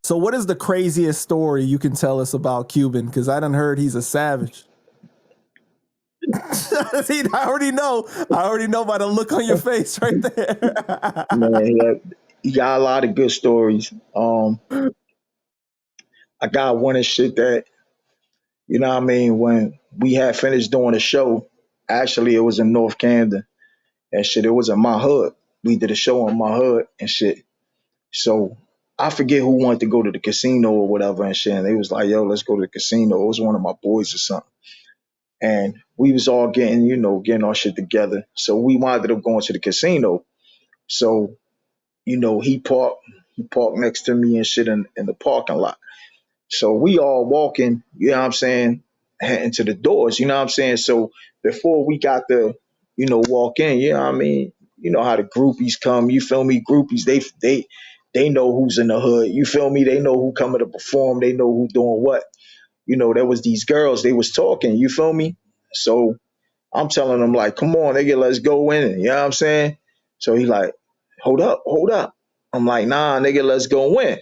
So what is the craziest story you can tell us about Cuban? Because I done heard he's a savage. See, I already know by the look on your face right there. Man, he got a lot of good stories. I got one and shit that, you know what I mean, when we had finished doing the show, actually it was in North Camden and shit, it was in my hood. We did a show in my hood and shit. So I forget who wanted to go to the casino or whatever and shit. And they was like, yo, let's go to the casino. It was one of my boys or something. And we was all getting our shit together. So we wound up going to the casino. So, he parked next to me and shit in the parking lot. So we all walking, you know what I'm saying, heading to the doors, you know what I'm saying? So before we got to, walk in, you know what I mean? You know how the groupies come, you feel me? Groupies, they know who's in the hood, you feel me? They know who coming to perform, they know who doing what. There was these girls, they was talking, you feel me? So I'm telling them like, come on, nigga, let's go in, you know what I'm saying? So he like, hold up. I'm like, nah, nigga, let's go in.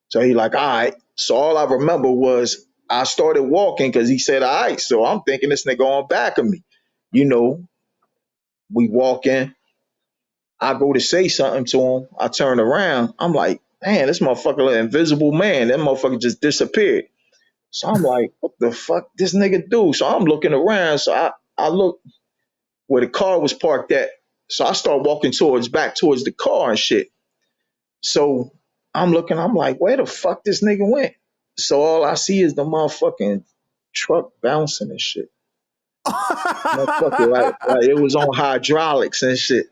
So he like, all right. So all I remember was I started walking because he said, all right. So I'm thinking this nigga on back of me. We walk in. I go to say something to him. I turn around. I'm like, man, this motherfucker an invisible man. That motherfucker just disappeared. So I'm like, what the fuck this nigga do? So I'm looking around. So I look where the car was parked at. So I start walking back towards the car and shit. So I'm looking, I'm like, where the fuck this nigga went? So all I see is the motherfucking truck bouncing and shit. Motherfucker, like it was on hydraulics and shit.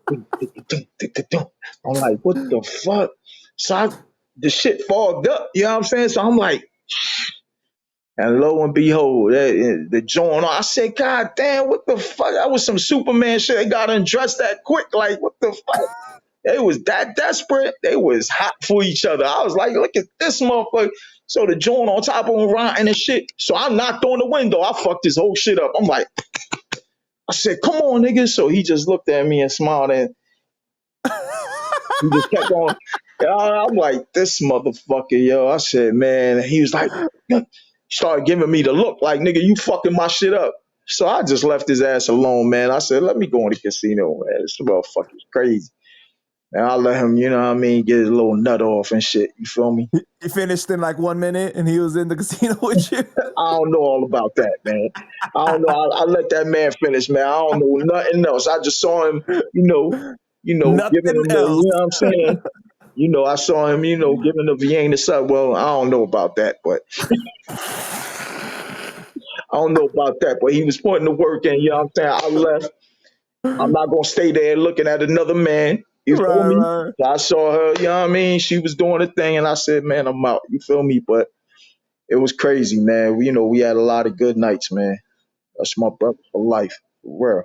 I'm like, what the fuck? So the shit fogged up, you know what I'm saying? So I'm like, and lo and behold, the joint, I said, God damn, what the fuck? That was some Superman shit. They got undressed that quick. Like, what the fuck? They was that desperate. They was hot for each other. I was like, look at this motherfucker. So the joint on top of him rotting and shit. So I knocked on the window. I fucked this whole shit up. I'm like, I said, come on, nigga. So he just looked at me and smiled and he just kept on. I'm like, this motherfucker, yo. I said, man. He was like, started giving me the look like, nigga, you fucking my shit up. So I just left his ass alone, man. I said, let me go in the casino, man. This motherfucker's crazy. And I let him, you know what I mean, get his little nut off and shit. You feel me? He finished in like 1 minute and he was in the casino with you? I don't know all about that, man. I don't know. I let that man finish, man. I don't know nothing else. I just saw him, Nothing giving him the, else. you know what I'm saying? I saw him, giving the Vienna sub. Well, I don't know about that, but he was putting the work in, you know what I'm saying? I left. I'm not gonna stay there looking at another man. You feel me? Right. So I saw her, you know what I mean? She was doing a thing and I said, man, I'm out. You feel me? But it was crazy, man. We had a lot of good nights, man. That's my brother for life, for real.